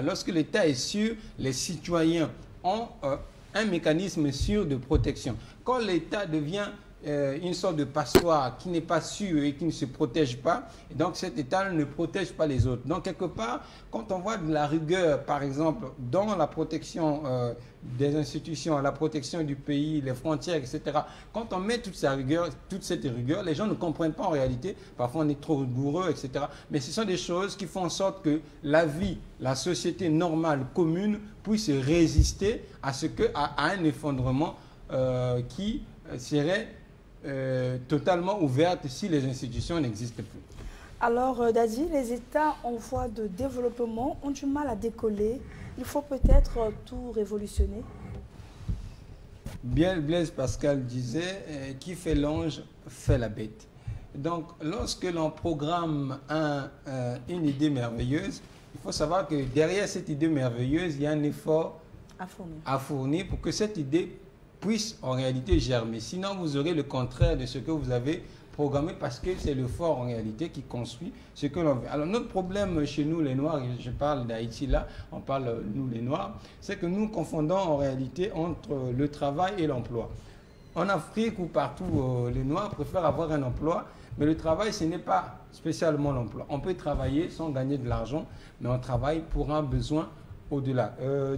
Lorsque l'État est sûr, les citoyens ont un mécanisme sûr de protection. Quand l'État devient une sorte de passoire qui n'est pas sûr et qui ne se protège pas, et donc cet État ne protège pas les autres. Donc quelque part, quand on voit de la rigueur, par exemple, dans la protection des institutions, la protection du pays, les frontières, etc., quand on met toute cette rigueur, les gens ne comprennent pas en réalité. Parfois on est trop rigoureux, etc. Mais ce sont des choses qui font en sorte que la vie, la société normale, commune, puisse résister à un effondrement qui serait totalement ouverte si les institutions n'existent plus. Alors, Dadi, les États en voie de développement ont du mal à décoller. Il faut peut-être tout révolutionner. Bien, Blaise Pascal disait qui fait l'ange fait la bête. Donc, lorsque l'on programme une idée merveilleuse, il faut savoir que derrière cette idée merveilleuse, il y a un effort à fournir pour que cette idée puisse en réalité germer. Sinon, vous aurez le contraire de ce que vous avez programmé parce que c'est le fort en réalité qui construit ce que l'on veut. Alors, notre problème chez nous, les Noirs, je parle d'Haïti là, on parle nous les Noirs, c'est que nous confondons en réalité entre le travail et l'emploi. En Afrique ou partout, les Noirs préfèrent avoir un emploi, mais le travail, ce n'est pas spécialement l'emploi. On peut travailler sans gagner de l'argent, mais on travaille pour un besoin au-delà.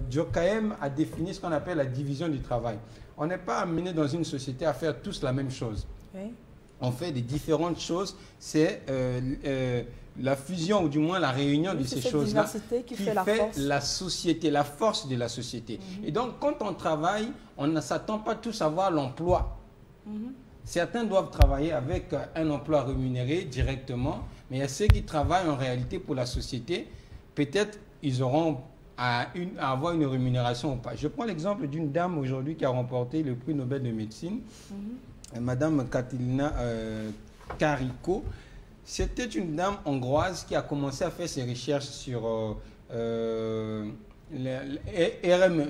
Durkheim a défini ce qu'on appelle la division du travail. On n'est pas amené dans une société à faire tous la même chose. Oui. On fait des différentes choses. C'est la fusion ou du moins la réunion de ces choses-là qui fait la société, la force de la société. Et donc, quand on travaille, on ne s'attend pas tous à avoir l'emploi. Certains doivent travailler avec un emploi rémunéré directement, mais il y a ceux qui travaillent en réalité pour la société. Peut-être ils auront à avoir une rémunération ou pas. Je prends l'exemple d'une dame aujourd'hui qui a remporté le prix Nobel de médecine, Madame Katilina Kariko. C'était une dame hongroise qui a commencé à faire ses recherches sur RM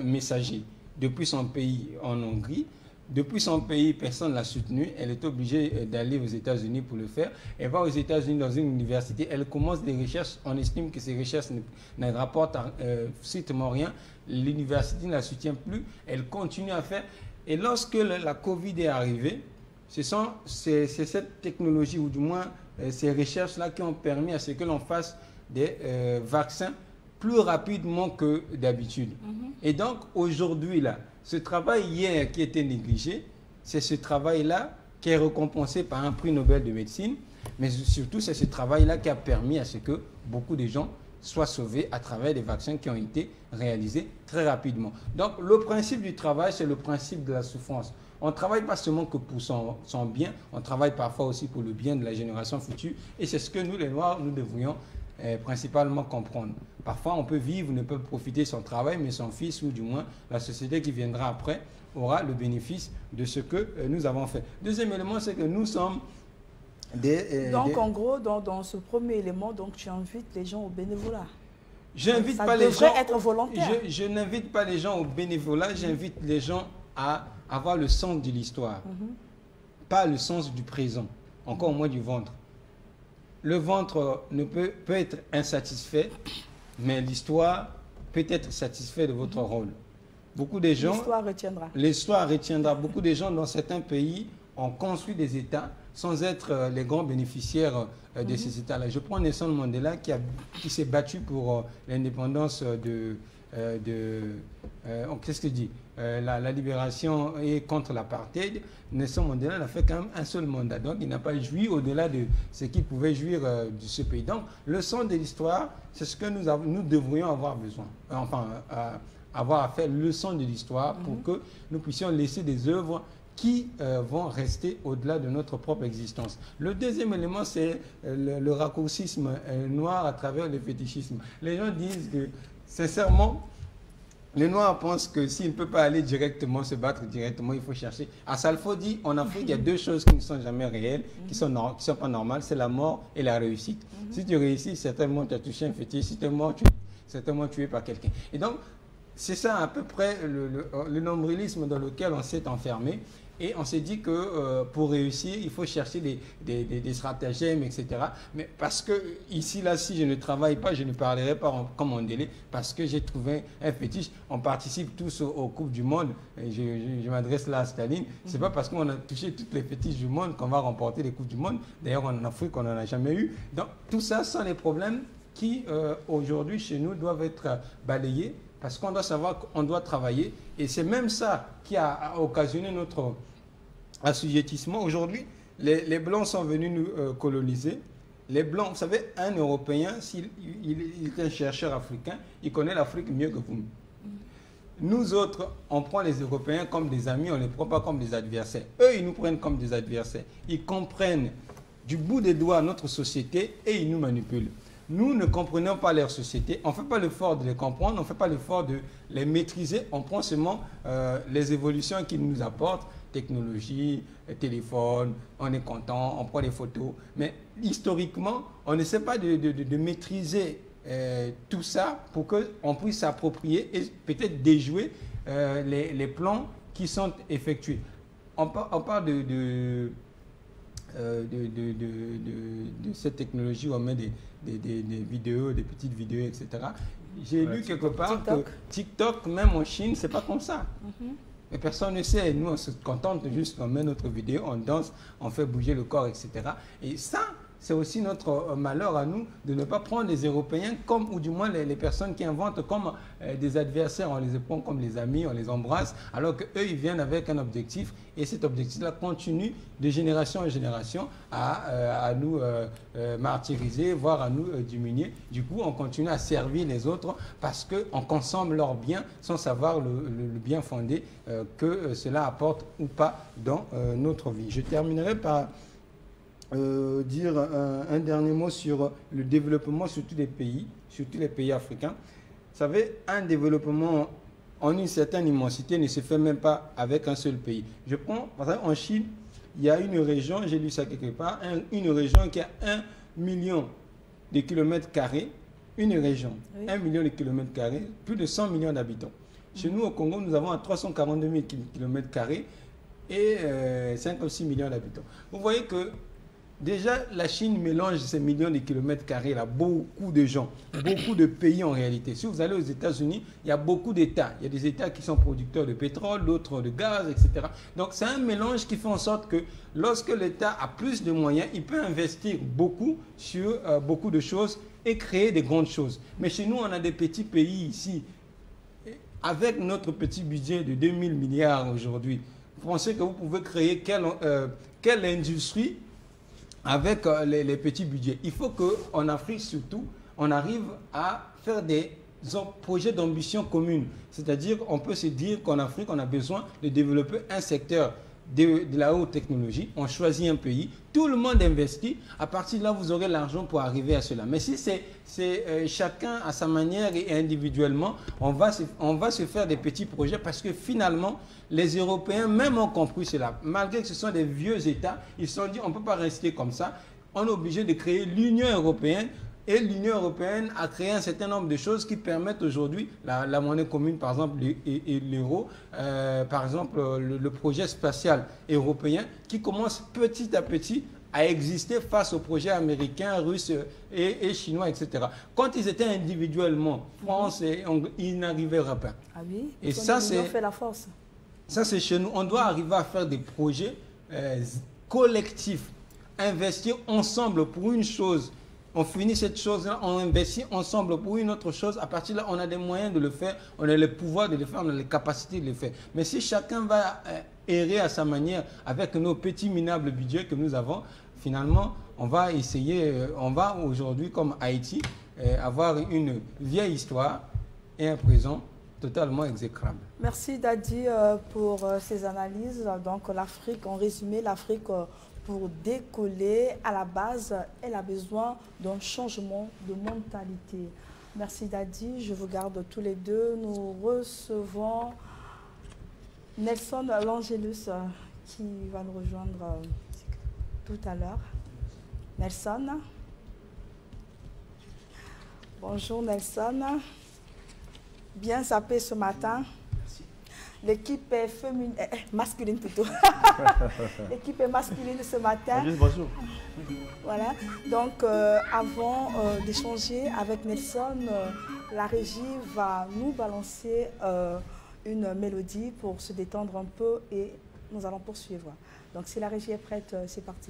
messager depuis son pays en Hongrie. Depuis son pays, personne ne l'a soutenue. Elle est obligée d'aller aux États-Unis pour le faire. Elle va aux États-Unis dans une université. Elle commence des recherches. On estime que ces recherches ne rapportent strictement rien. L'université ne la soutient plus. Elle continue à faire. Et lorsque la Covid est arrivée, c'est cette technologie, ou du moins ces recherches-là, qui ont permis à ce que l'on fasse des vaccins plus rapidement que d'habitude. Et donc, aujourd'hui, là, ce travail hier qui était négligé, c'est ce travail-là qui est récompensé par un prix Nobel de médecine, mais surtout c'est ce travail-là qui a permis à ce que beaucoup de gens soient sauvés à travers des vaccins qui ont été réalisés très rapidement. Donc le principe du travail, c'est le principe de la souffrance. On ne travaille pas seulement que pour son bien, on travaille parfois aussi pour le bien de la génération future, et c'est ce que nous les Noirs, nous devrions principalement comprendre. Parfois, on peut vivre, ne peut profiter de son travail, mais son fils, ou du moins la société qui viendra après, aura le bénéfice de ce que nous avons fait. Deuxième élément, c'est que nous sommes en gros, dans ce premier élément, donc, tu invites les gens au bénévolat. J'invite pas les gens. Être volontaire. Je n'invite pas les gens au bénévolat, j'invite les gens à avoir le sens de l'histoire, pas le sens du présent, encore moins du ventre. Le ventre peut être insatisfait, mais l'histoire peut être satisfaite de votre rôle. Beaucoup de gens... L'histoire retiendra. L'histoire retiendra. Beaucoup de gens dans certains pays ont construit des États sans être les grands bénéficiaires de ces États-là. Je prends Nelson Mandela qui s'est battu pour l'indépendance qu'est-ce que je dis, la libération et contre l'apartheid. Nelson Mandela n'a fait quand même un seul mandat. Donc, il n'a pas joui au-delà de ce qu'il pouvait jouir de ce pays. Donc, le sens de l'histoire, c'est ce que nous devrions avoir besoin. Enfin, avoir à faire le sens de l'histoire pour que nous puissions laisser des œuvres qui vont rester au-delà de notre propre existence. Le deuxième élément, c'est le raccourcisme noir à travers le fétichisme. Les gens disent que, sincèrement, les Noirs pensent que s'ils ne peuvent pas aller directement, se battre directement, il faut chercher. À Salfo dit, en Afrique, il y a deux choses qui ne sont jamais réelles, qui ne sont pas normales, c'est la mort et la réussite. Si tu réussis, certainement tu as touché un fétiche, si tu es mort, tu es certainement tué par quelqu'un. Et donc, c'est ça à peu près le nombrilisme dans lequel on s'est enfermé. Et on s'est dit que pour réussir, il faut chercher des stratagèmes, etc. Mais parce que ici, là, si je ne travaille pas, je ne parlerai pas comme on délai, parce que j'ai trouvé un fétiche. On participe tous aux Coupes du Monde. Et je m'adresse là à Staline. C'est pas parce qu'on a touché toutes les fétiches du monde qu'on va remporter les Coupes du Monde. D'ailleurs, en Afrique, on n'en a jamais eu. Donc, tout ça sont les problèmes qui, aujourd'hui, chez nous, doivent être balayés. Parce qu'on doit savoir qu'on doit travailler. Et c'est même ça qui a occasionné notre assujettissement. Aujourd'hui, les Blancs sont venus nous coloniser. Les Blancs, vous savez, un Européen, s'il est un chercheur africain, il connaît l'Afrique mieux que vous. Nous autres, on prend les Européens comme des amis, on ne les prend pas comme des adversaires. Eux, ils nous prennent comme des adversaires. Ils comprennent du bout des doigts notre société et ils nous manipulent. Nous ne comprenons pas leur société, on ne fait pas l'effort de les comprendre, on ne fait pas l'effort de les maîtriser, on prend seulement les évolutions qu'ils nous apportent, technologie, téléphone, on est content, on prend des photos. Mais historiquement, on ne sait pas de maîtriser tout ça pour qu'on puisse s'approprier et peut-être déjouer les plans qui sont effectués. On parle de cette technologie où on met des vidéos, des petites vidéos, etc. J'ai lu quelque part que TikTok, même en Chine, c'est pas comme ça. Mais personne ne sait. Nous, on se contente juste, on met notre vidéo, on danse, on fait bouger le corps, etc. Et ça, c'est aussi notre malheur à nous de ne pas prendre les Européens comme, ou du moins les personnes qui inventent comme des adversaires. On les prend comme les amis, on les embrasse, alors qu'eux, ils viennent avec un objectif. Et cet objectif-là continue de génération en génération à nous martyriser, voire à nous diminuer. Du coup, on continue à servir les autres parce qu'on consomme leurs biens sans savoir le bien fondé que cela apporte ou pas dans notre vie. Je terminerai par dire un dernier mot sur le développement sur tous les pays africains. Vous savez, un développement en une certaine immensité ne se fait même pas avec un seul pays. Je prends, par exemple, en Chine, il y a une région, j'ai lu ça quelque part, une région qui a 1 million de kilomètres carrés, une région, oui. 1 million de kilomètres carrés, plus de 100 millions d'habitants. Chez nous, au Congo, nous avons 342 000 kilomètres carrés et 56 millions d'habitants. Vous voyez que déjà, la Chine mélange ces millions de kilomètres carrés, là, beaucoup de gens, beaucoup de pays en réalité. Si vous allez aux États-Unis, il y a beaucoup d'États. Il y a des États qui sont producteurs de pétrole, d'autres de gaz, etc. Donc, c'est un mélange qui fait en sorte que lorsque l'État a plus de moyens, il peut investir beaucoup sur beaucoup de choses et créer des grandes choses. Mais chez nous, on a des petits pays ici. Avec notre petit budget de 2000 milliards aujourd'hui, vous pensez que vous pouvez créer quelle industrie avec les petits budgets? Il faut qu'en Afrique surtout, on arrive à faire des projets d'ambition commune. C'est-à-dire qu'on peut se dire qu'en Afrique, on a besoin de développer un secteur de la haute technologie. On choisit un pays, tout le monde investit. À partir de là, vous aurez l'argent pour arriver à cela. Mais si c'est chacun à sa manière et individuellement, on va se faire des petits projets parce que finalement, les Européens même ont compris cela. Malgré que ce sont des vieux États, ils se sont dit on ne peut pas rester comme ça. On est obligé de créer l'Union européenne. Et l'Union européenne a créé un certain nombre de choses qui permettent aujourd'hui la monnaie commune, par exemple, et l'euro, par exemple, le projet spatial européen qui commence petit à petit à exister face aux projets américains, russes et chinois, etc. Quand ils étaient individuellement, France et Anglais, ils n'arrivaient pas. Ah oui, et ça, c'est fait la force. Ça, c'est chez nous. On doit arriver à faire des projets collectifs, investir ensemble pour une chose. On finit cette chose-là, on investit ensemble pour une autre chose. À partir de là, on a des moyens de le faire, on a le pouvoir de le faire, on a les capacités de le faire. Mais si chacun va errer à sa manière avec nos petits minables budgets que nous avons, finalement, on va essayer, on va aujourd'hui, comme Haïti, avoir une vieille histoire et un présent totalement exécrable. Merci Dadi pour ces analyses. Donc l'Afrique, en résumé, l'Afrique... pour décoller, à la base, elle a besoin d'un changement de mentalité. Merci Dadi, je vous garde tous les deux. Nous recevons Nelson Langelus qui va nous rejoindre tout à l'heure. Nelson. Bonjour Nelson. Bien sapé ce matin. Merci. L'équipe est féminine, masculine plutôt. L'équipe est masculine ce matin. Bonjour. Voilà. Donc, avant d'échanger avec Nelson, la régie va nous balancer une mélodie pour se détendre un peu et nous allons poursuivre. Donc, si la régie est prête, c'est parti.